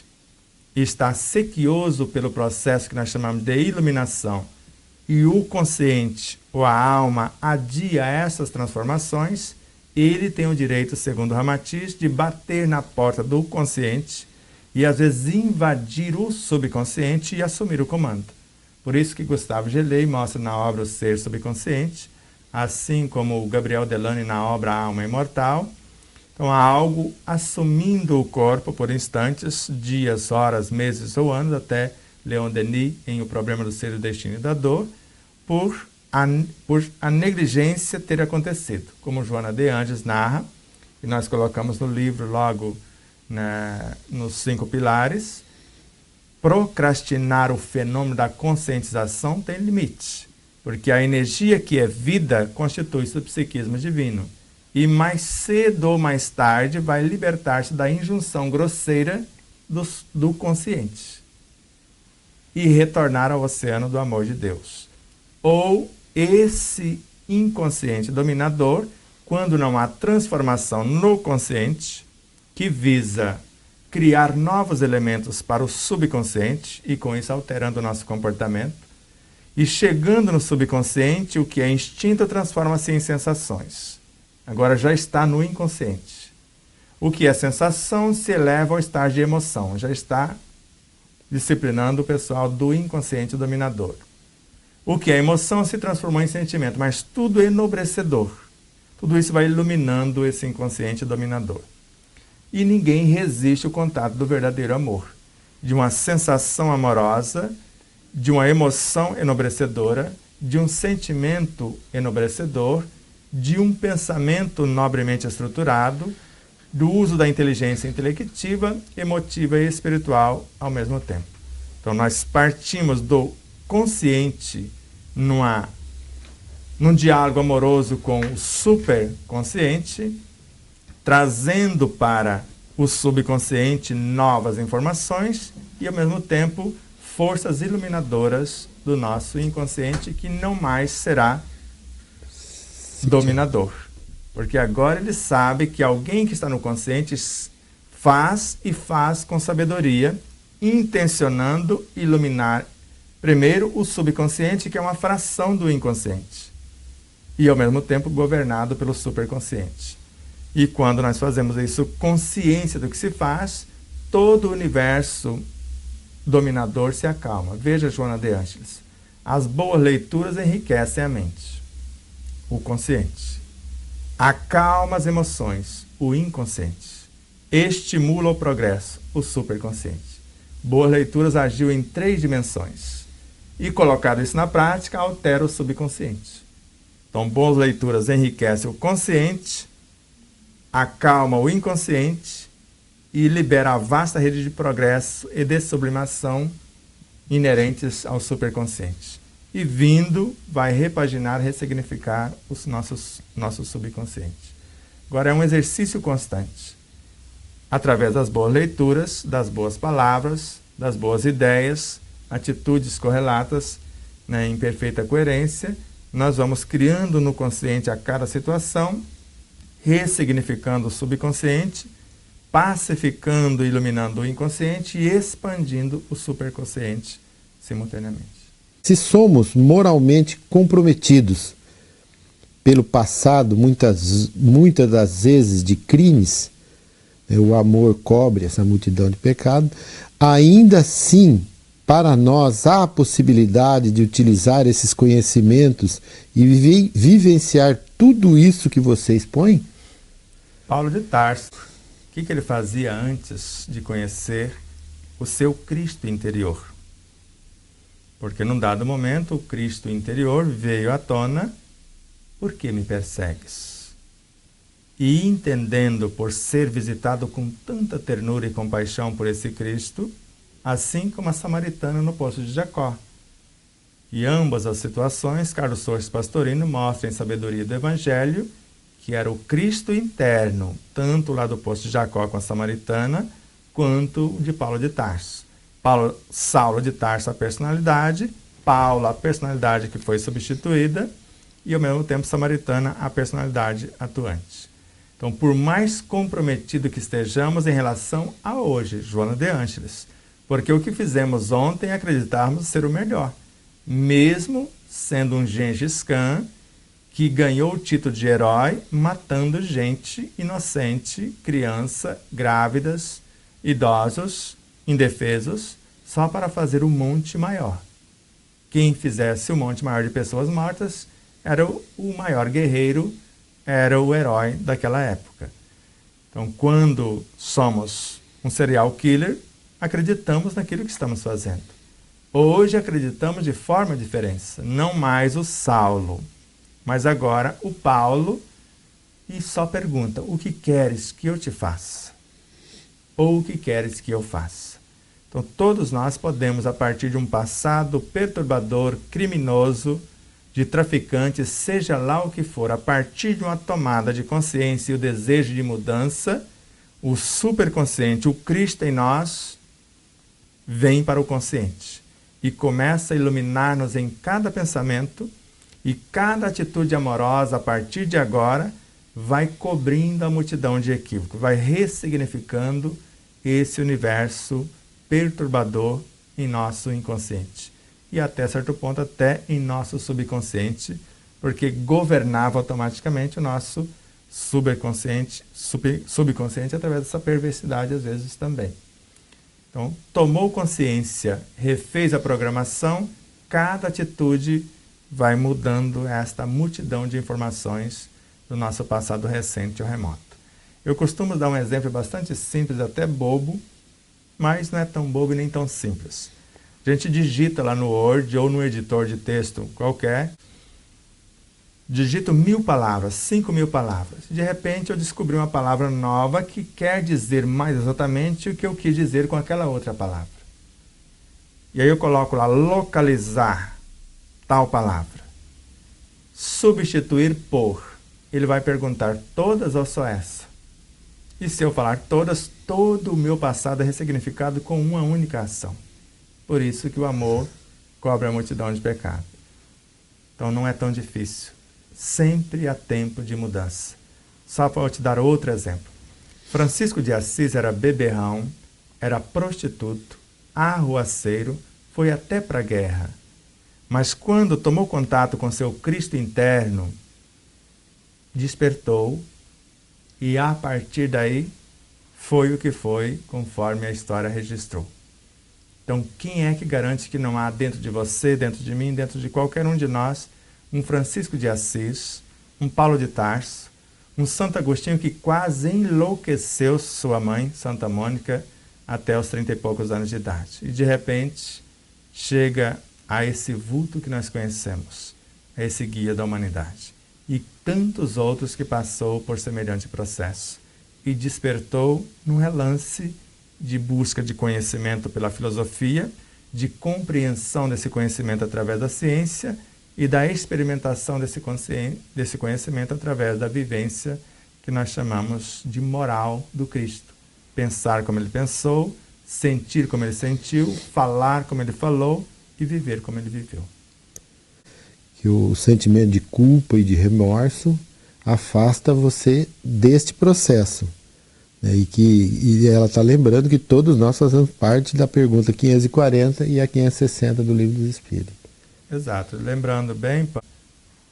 está sequioso pelo processo que nós chamamos de iluminação e o consciente ou a alma adia essas transformações, ele tem o direito, segundo Ramatiz, de bater na porta do consciente e às vezes invadir o subconsciente e assumir o comando. Por isso que Gustavo Gelei mostra na obra O Ser Subconsciente, assim como o Gabriel Delany na obra A Alma Imortal. Então há algo assumindo o corpo por instantes, dias, horas, meses ou anos, até Leon Denis em O Problema do Ser, do Destino e da Dor, por a negligência ter acontecido. Como Joana de Ângeles narra, e nós colocamos no livro logo nos 5 pilares, procrastinar o fenômeno da conscientização tem limite, porque a energia que é vida constitui-se do psiquismo divino. e mais cedo ou mais tarde vai libertar-se da injunção grosseira do consciente e retornar ao oceano do amor de Deus. Ou esse inconsciente dominador, quando não há transformação no consciente, que visa criar novos elementos para o subconsciente e com isso alterando o nosso comportamento, e chegando no subconsciente, o que é instinto transforma-se em sensações. Agora já está no inconsciente. O que é sensação se eleva ao estágio de emoção, já está disciplinando o pessoal do inconsciente dominador. O que é emoção se transformou em sentimento, mas tudo é enobrecedor. Tudo isso vai iluminando esse inconsciente dominador. E ninguém resiste ao contato do verdadeiro amor, de uma sensação amorosa, de uma emoção enobrecedora, de um sentimento enobrecedor, de um pensamento nobremente estruturado, do uso da inteligência intelectiva, emotiva e espiritual ao mesmo tempo. Então nós partimos do consciente num diálogo amoroso com o superconsciente, trazendo para o subconsciente novas informações e, ao mesmo tempo, forças iluminadoras do nosso inconsciente que não mais será dominador. Porque agora ele sabe que alguém que está no consciente faz e faz com sabedoria, intencionando iluminar primeiro o subconsciente, que é uma fração do inconsciente, e ao mesmo tempo governado pelo superconsciente. E quando nós fazemos isso, consciência do que se faz, todo o universo dominador se acalma. Veja Joana de Ângeles. As boas leituras enriquecem a mente, o consciente. Acalma as emoções, o inconsciente. Estimula o progresso, o superconsciente. Boas leituras agiu em 3 dimensões. E colocado isso na prática, altera o subconsciente. Então, boas leituras enriquecem o consciente, acalma o inconsciente e libera a vasta rede de progresso e de sublimação inerentes ao superconsciente. E vindo, vai repaginar, ressignificar o nosso subconsciente. Agora é um exercício constante. Através das boas leituras, das boas palavras, das boas ideias, atitudes correlatas, né, em perfeita coerência, nós vamos criando no consciente a cada situação, ressignificando o subconsciente, pacificando e iluminando o inconsciente e expandindo o superconsciente simultaneamente. Se somos moralmente comprometidos pelo passado, muitas das vezes de crimes, o amor cobre essa multidão de pecados, ainda assim, para nós, há a possibilidade de utilizar esses conhecimentos e vivenciar tudo isso que você expõe? Paulo de Tarso, o que ele fazia antes de conhecer o seu Cristo interior? Porque num dado momento o Cristo interior veio à tona: por que me persegues? E entendendo por ser visitado com tanta ternura e compaixão por esse Cristo, assim como a samaritana no poço de Jacó. E ambas as situações, Carlos Soares Pastorino mostra em Sabedoria do Evangelho que era o Cristo interno, tanto lá do poço de Jacó com a samaritana, quanto de Paulo de Tarso. Saulo de Tarso, a personalidade, Paulo, a personalidade que foi substituída, e ao mesmo tempo samaritana, a personalidade atuante. Então, por mais comprometido que estejamos em relação a hoje, Joana de Ângeles, porque o que fizemos ontem é acreditarmos ser o melhor, mesmo sendo um Gengis Khan que ganhou o título de herói matando gente inocente, criança, grávidas, idosos, indefesos, só para fazer o monte maior. Quem fizesse o monte maior de pessoas mortas era o maior guerreiro, era o herói daquela época. Então, quando somos um serial killer, acreditamos naquilo que estamos fazendo. Hoje acreditamos de forma diferente, não mais o Saulo, mas agora o Paulo, e só pergunta: o que queres que eu te faça? Ou o que queres que eu faça? Então todos nós podemos, a partir de um passado perturbador, criminoso, de traficante, seja lá o que for, a partir de uma tomada de consciência e o desejo de mudança, o superconsciente, o Cristo em nós, vem para o consciente e começa a iluminar-nos em cada pensamento, e cada atitude amorosa a partir de agora vai cobrindo a multidão de equívocos, vai ressignificando esse universo perturbador em nosso inconsciente. E até certo ponto, até em nosso subconsciente, porque governava automaticamente o nosso subconsciente através dessa perversidade às vezes também. Então, tomou consciência, refez a programação, cada atitude vai mudando esta multidão de informações do nosso passado recente ou remoto. Eu costumo dar um exemplo bastante simples, até bobo, mas não é tão bobo e nem tão simples. A gente digita lá no Word ou no editor de texto qualquer, digito 1000 palavras, 5000 palavras. De repente eu descobri uma palavra nova que quer dizer mais exatamente o que eu quis dizer com aquela outra palavra. E aí eu coloco lá, localizar tal palavra. Substituir por. Ele vai perguntar, todas ou só essa? E se eu falar todas, todo o meu passado é ressignificado com uma única ação. Por isso que o amor cobre a multidão de pecado. Então não é tão difícil. Sempre há tempo de mudança. Só para te dar outro exemplo. Francisco de Assis era beberrão, era prostituto, arruaceiro, foi até para a guerra. Mas quando tomou contato com seu Cristo interno, despertou e a partir daí foi o que foi, conforme a história registrou. Então, quem é que garante que não há dentro de você, dentro de mim, dentro de qualquer um de nós, um Francisco de Assis, um Paulo de Tarso, um Santo Agostinho que quase enlouqueceu sua mãe, Santa Mônica, até os 30 e poucos anos de idade. E de repente chega a esse vulto que nós conhecemos, a esse guia da humanidade. E tantos outros que passou por semelhante processo. E despertou num relance de busca de conhecimento pela filosofia, de compreensão desse conhecimento através da ciência e da experimentação desse conhecimento através da vivência que nós chamamos de moral do Cristo. Pensar como ele pensou, sentir como ele sentiu, falar como ele falou e viver como ele viveu. Que o sentimento de culpa e de remorso afasta você deste processo. E ela está lembrando que todos nós fazemos parte da pergunta 540 e a 560 do Livro dos Espíritos. Exato. Lembrando bem,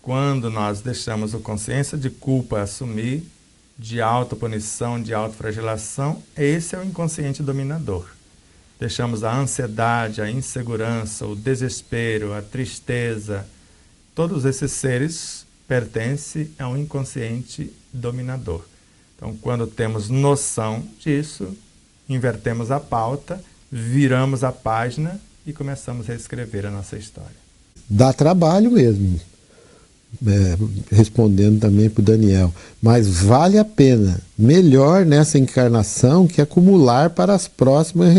quando nós deixamos a consciência de culpa assumir, de autopunição, de autoflagelação, esse é o inconsciente dominador. Deixamos a ansiedade, a insegurança, o desespero, a tristeza, todos esses seres pertencem ao inconsciente dominador. Então, quando temos noção disso, invertemos a pauta, viramos a página e começamos a escrever a nossa história. Dá trabalho mesmo, respondendo também para o Daniel, mas vale a pena, melhor nessa encarnação que acumular para as próximas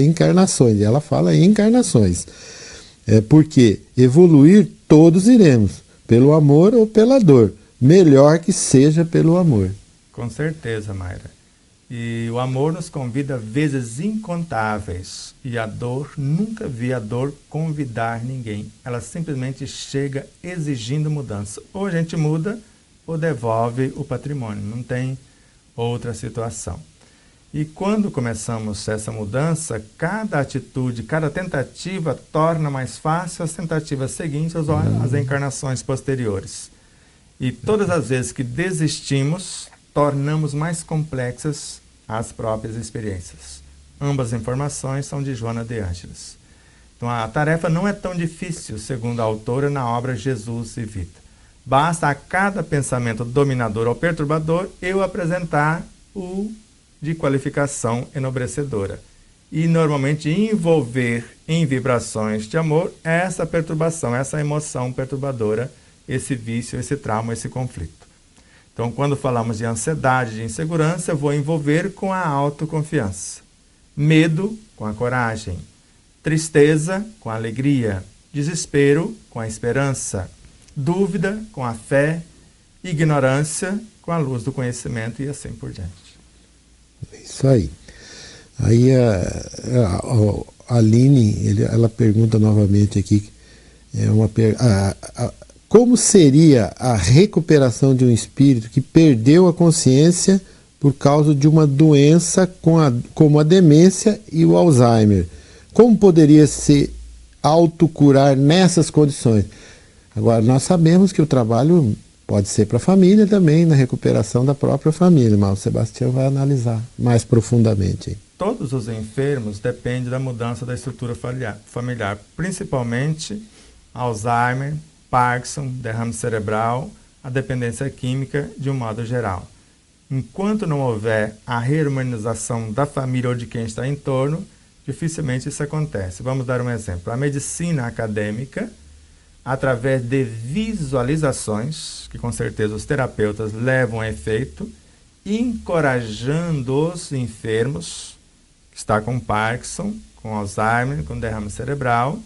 encarnações. Ela fala em encarnações, porque evoluir todos iremos, pelo amor ou pela dor, melhor que seja pelo amor. Com certeza, Mayra. E o amor nos convida vezes incontáveis. E a dor, nunca vi a dor convidar ninguém. Ela simplesmente chega exigindo mudança. Ou a gente muda, ou devolve o patrimônio. Não tem outra situação. E quando começamos essa mudança, cada atitude, cada tentativa torna mais fácil as tentativas seguintes, as encarnações posteriores. E todas as vezes que desistimos, tornamos mais complexas as próprias experiências. Ambas informações são de Joana de Ângeles. Então a tarefa não é tão difícil, segundo a autora, na obra Jesus e Vida. Basta a cada pensamento dominador ou perturbador eu apresentar o de qualificação enobrecedora. E normalmente envolver em vibrações de amor essa perturbação, essa emoção perturbadora, esse vício, esse trauma, esse conflito. Então, quando falamos de ansiedade, de insegurança, eu vou envolver com a autoconfiança. Medo, com a coragem. Tristeza, com a alegria. Desespero, com a esperança. dúvida com a fé, ignorância com a luz do conhecimento e assim por diante. Isso aí. Aí a Aline, ela pergunta novamente aqui, como seria a recuperação de um espírito que perdeu a consciência por causa de uma doença como a demência e o Alzheimer? Como poderia se autocurar nessas condições? Agora, nós sabemos que o trabalho pode ser para a família também, na recuperação da própria família, mas o Sebastião vai analisar mais profundamente. Todos os enfermos dependem da mudança da estrutura familiar, principalmente Alzheimer, Parkinson, derrame cerebral, a dependência química de um modo geral. Enquanto não houver a reharmonização da família ou de quem está em torno, dificilmente isso acontece. Vamos dar um exemplo. A medicina acadêmica, através de visualizações, que com certeza os terapeutas levam a efeito, encorajando os enfermos, que está com Parkinson, com Alzheimer, com derrame cerebral,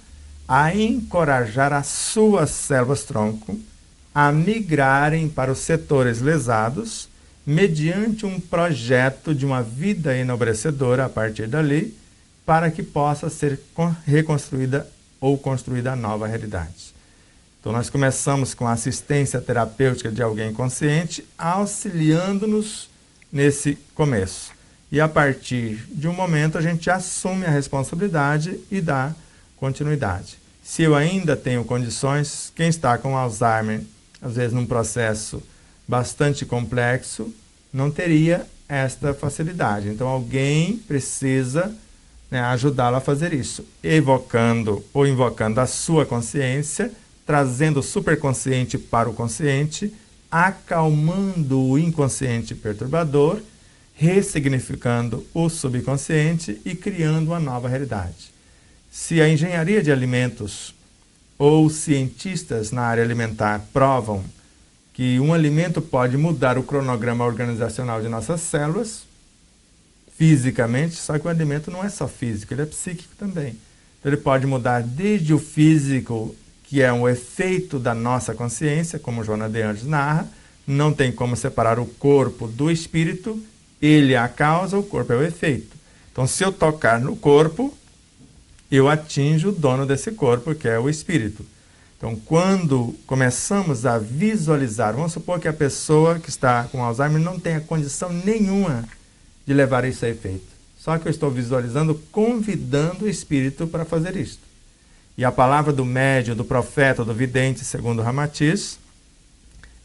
a encorajar as suas células-tronco a migrarem para os setores lesados, mediante um projeto de uma vida enobrecedora a partir dali, para que possa ser reconstruída ou construída a nova realidade. Então, nós começamos com a assistência terapêutica de alguém consciente, auxiliando-nos nesse começo. E a partir de um momento, a gente assume a responsabilidade e dá continuidade. Se eu ainda tenho condições, quem está com Alzheimer, às vezes num processo bastante complexo, não teria esta facilidade. Então, alguém precisa ajudá-lo a fazer isso, evocando ou invocando a sua consciência, trazendo o superconsciente para o consciente, acalmando o inconsciente perturbador, ressignificando o subconsciente e criando uma nova realidade. Se a engenharia de alimentos ou cientistas na área alimentar provam que um alimento pode mudar o cronograma organizacional de nossas células, fisicamente, só que o alimento não é só físico, ele é psíquico também. Então, ele pode mudar desde o físico, que é um efeito da nossa consciência, como Joana de Anjos narra, não tem como separar o corpo do espírito, ele é a causa, o corpo é o efeito. Então, se eu tocar no corpo, eu atinjo o dono desse corpo, que é o espírito. Então, quando começamos a visualizar, vamos supor que a pessoa que está com Alzheimer não tenha condição nenhuma de levar isso a efeito. Só que eu estou visualizando, convidando o espírito para fazer isto. E a palavra do médium, do profeta, do vidente, segundo Ramatiz,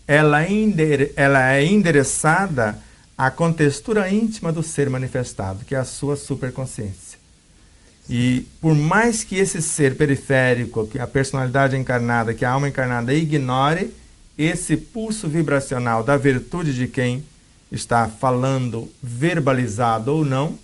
ela é endereçada à contextura íntima do ser manifestado, que é a sua superconsciência. E por mais que esse ser periférico, que a personalidade encarnada, que a alma encarnada ignore, esse pulso vibracional da virtude de quem está falando, verbalizado ou não,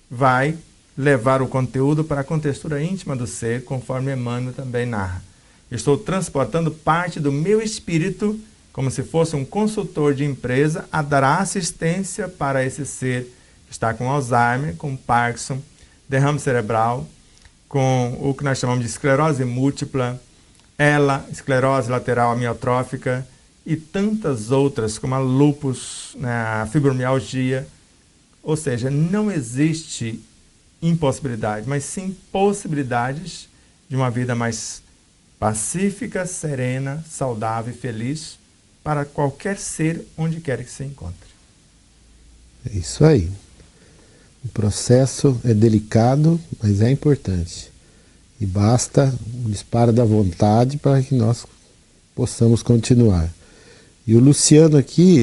vai levar o conteúdo para a contextura íntima do ser, conforme Emmanuel também narra. Estou transportando parte do meu espírito, como se fosse um consultor de empresa, a dar assistência para esse ser que está com Alzheimer, com Parkinson, derrame cerebral, com o que nós chamamos de esclerose múltipla, esclerose lateral amiotrófica e tantas outras, como a lúpus, a fibromialgia. Ou seja, não existe impossibilidade, mas sim possibilidades de uma vida mais pacífica, serena, saudável e feliz para qualquer ser, onde quer que se encontre. É isso aí. O processo é delicado, mas é importante. E basta o disparo da vontade para que nós possamos continuar. E o Luciano aqui,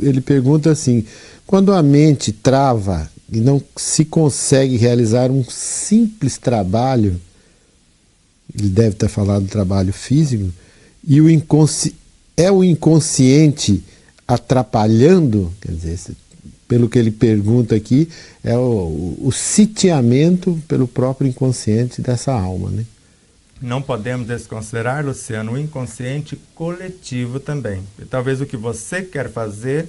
ele pergunta assim, quando a mente trava e não se consegue realizar um simples trabalho, ele deve estar falando do trabalho físico, e o inconsciente atrapalhando, quer dizer, pelo que ele pergunta aqui, é o sitiamento pelo próprio inconsciente dessa alma, né? Não podemos desconsiderar, Luciano, o inconsciente coletivo também. E talvez o que você quer fazer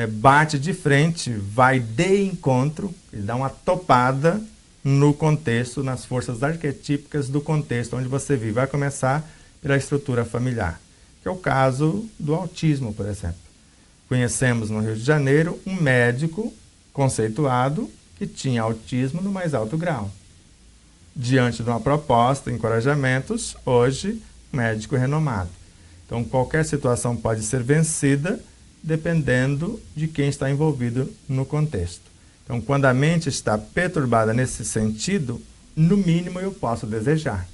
bate de frente, vai de encontro e dá uma topada no contexto, nas forças arquetípicas do contexto onde você vive. Vai começar pela estrutura familiar. que é o caso do autismo, por exemplo. Conhecemos no Rio de Janeiro um médico conceituado que tinha autismo no mais alto grau. Diante de uma proposta, encorajamentos, hoje, médico renomado. Então, qualquer situação pode ser vencida dependendo de quem está envolvido no contexto. Então, quando a mente está perturbada nesse sentido, no mínimo eu posso desejar.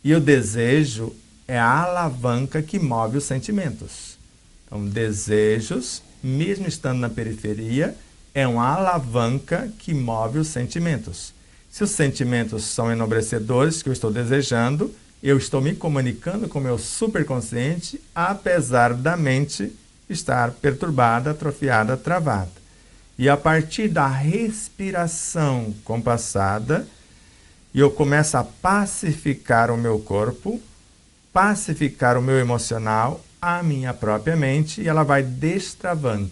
E o desejo é a alavanca que move os sentimentos. Então, desejos, mesmo estando na periferia, é uma alavanca que move os sentimentos. Se os sentimentos são enobrecedores, que eu estou desejando, eu estou me comunicando com o meu superconsciente, apesar da mente estar perturbada, atrofiada, travada. E a partir da respiração compassada, eu começo a pacificar o meu corpo, pacificar o meu emocional, a minha própria mente, e ela vai destravando.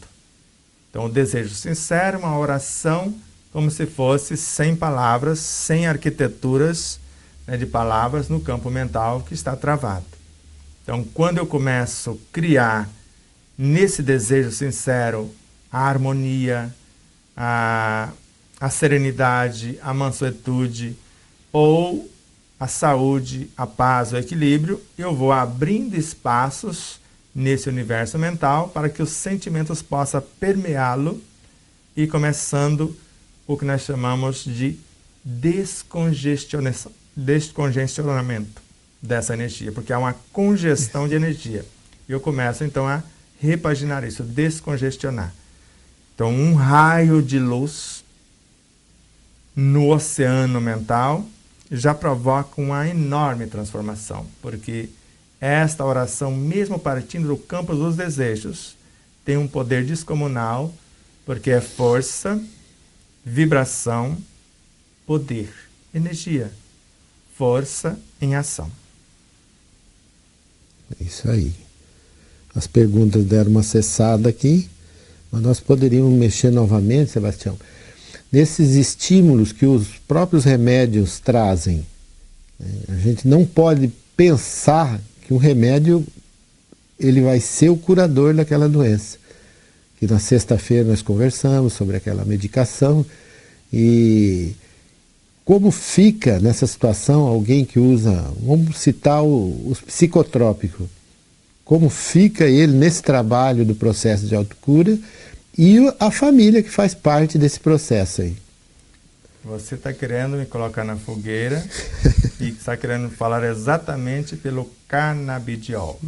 Então, o desejo sincero, uma oração, como se fosse sem palavras, sem arquiteturas, né, de palavras no campo mental que está travado. Então, quando eu começo a criar nesse desejo sincero a harmonia, a serenidade, a mansuetude, ou a saúde, a paz, o equilíbrio, eu vou abrindo espaços nesse universo mental para que os sentimentos possam permeá-lo e começando o que nós chamamos de descongestionamento dessa energia, porque há uma congestão de energia. E eu começo então a repaginar isso, descongestionar. Então, um raio de luz no oceano mental já provoca uma enorme transformação, porque esta oração, mesmo partindo do campo dos desejos, tem um poder descomunal, porque é força, vibração, poder, energia, força em ação. É isso aí. As perguntas deram uma cessada aqui, mas nós poderíamos mexer novamente, Sebastião, nesses estímulos que os próprios remédios trazem. A gente não pode pensar que um remédio ele vai ser o curador daquela doença. Que na sexta-feira nós conversamos sobre aquela medicação e como fica nessa situação alguém que usa, vamos citar os psicotrópicos, como fica ele nesse trabalho do processo de autocura e a família que faz parte desse processo aí. Você está querendo me colocar na fogueira e está querendo falar exatamente pelo canabidiol.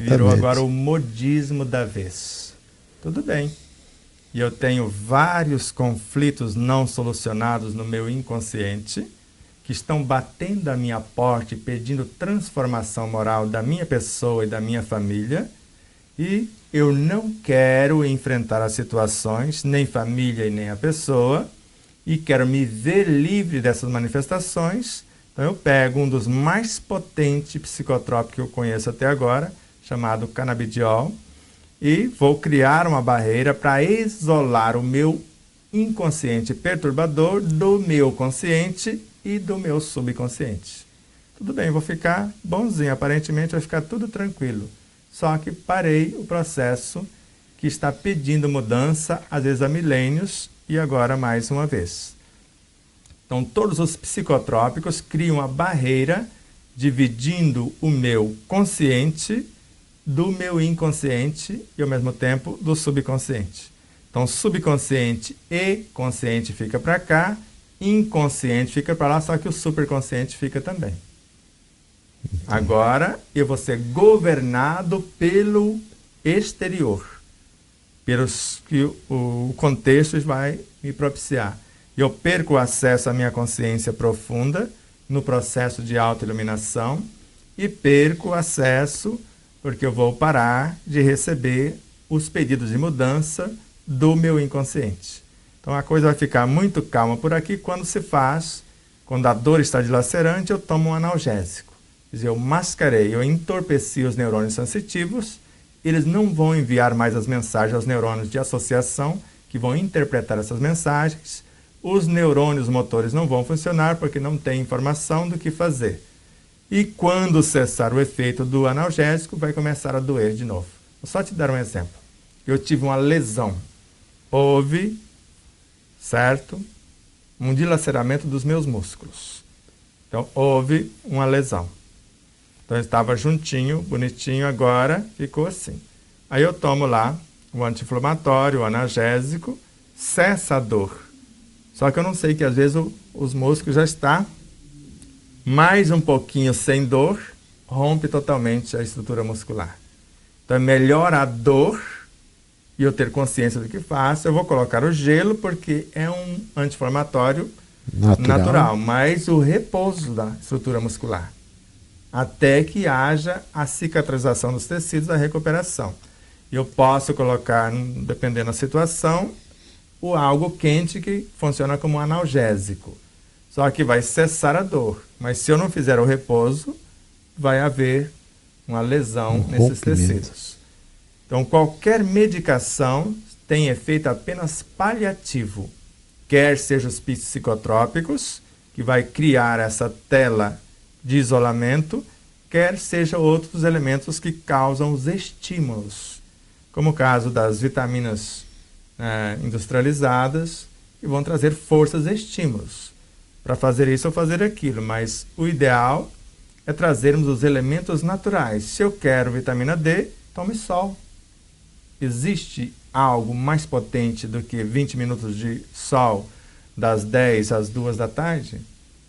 Virou agora o modismo da vez. Tudo bem. E eu tenho vários conflitos não solucionados no meu inconsciente que estão batendo a minha porta e pedindo transformação moral da minha pessoa e da minha família. E eu não quero enfrentar as situações, nem família e nem a pessoa, e quero me ver livre dessas manifestações. Então eu pego um dos mais potentes psicotrópicos que eu conheço até agora, chamado canabidiol, e vou criar uma barreira para isolar o meu inconsciente perturbador do meu consciente e do meu subconsciente. Tudo bem, vou ficar bonzinho, aparentemente vai ficar tudo tranquilo. Só que parei o processo que está pedindo mudança, às vezes há milênios, e agora mais uma vez. Então, todos os psicotrópicos criam uma barreira dividindo o meu consciente do meu inconsciente e, ao mesmo tempo, do subconsciente. Então, subconsciente e consciente fica para cá, inconsciente fica para lá, só que o superconsciente fica também. Agora, eu vou ser governado pelo exterior, pelos que o contexto vai me propiciar. Eu perco o acesso à minha consciência profunda no processo de autoiluminação e perco o acesso porque eu vou parar de receber os pedidos de mudança do meu inconsciente. Então a coisa vai ficar muito calma por aqui quando se faz, quando a dor está dilacerante, eu tomo um analgésico. Quer dizer, eu mascarei, eu entorpeci os neurônios sensitivos, eles não vão enviar mais as mensagens aos neurônios de associação, que vão interpretar essas mensagens. Os neurônios motores não vão funcionar porque não tem informação do que fazer. E quando cessar o efeito do analgésico, vai começar a doer de novo. Vou só te dar um exemplo. Eu tive uma lesão. Houve, certo? Um dilaceramento dos meus músculos. Então, houve uma lesão. Então, estava juntinho, bonitinho, agora ficou assim. Aí eu tomo lá o anti-inflamatório, o analgésico, cessa a dor. Só que eu não sei que às vezes os músculos já estão mais um pouquinho sem dor, rompe totalmente a estrutura muscular. Então é melhor a dor e eu ter consciência do que faço. Eu vou colocar o gelo porque é um anti-inflamatório natural, mas o repouso da estrutura muscular, até que haja a cicatrização dos tecidos, a recuperação. Eu posso colocar, dependendo da situação, algo quente que funciona como um analgésico. Só que vai cessar a dor. Mas se eu não fizer o repouso, vai haver uma lesão nesses tecidos. Então, qualquer medicação tem efeito apenas paliativo. Quer sejam os psicotrópicos, que vai criar essa tela de isolamento, quer sejam outros elementos que causam os estímulos, como o caso das vitaminas industrializadas, que vão trazer forças e estímulos para fazer isso ou fazer aquilo, mas o ideal é trazermos os elementos naturais. Se eu quero vitamina D, tome sol. Existe algo mais potente do que 20 minutos de sol das 10 às 2 da tarde?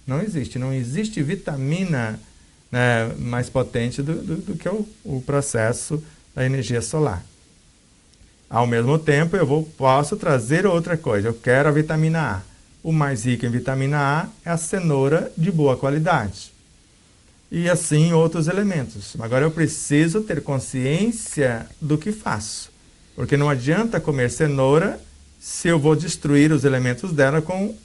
Não existe. Não existe vitamina mais potente do que o processo da energia solar. Ao mesmo tempo, posso trazer outra coisa. Eu quero a vitamina A. O mais rico em vitamina A é a cenoura de boa qualidade. E assim outros elementos. Agora eu preciso ter consciência do que faço. Porque não adianta comer cenoura se eu vou destruir os elementos dela com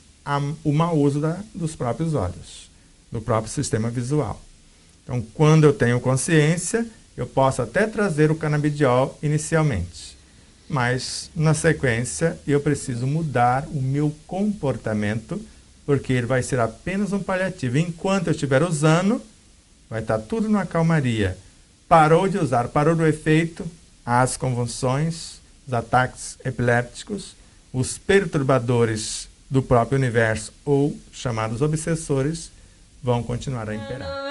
o mau uso dos próprios olhos, do próprio sistema visual. Então, quando eu tenho consciência, eu posso até trazer o canabidiol inicialmente. Mas, na sequência, eu preciso mudar o meu comportamento, porque ele vai ser apenas um paliativo. Enquanto eu estiver usando, vai estar tudo na calmaria. Parou de usar, parou do efeito, as convulsões, os ataques epilépticos, os perturbadores do próprio universo, ou chamados obsessores, vão continuar a imperar.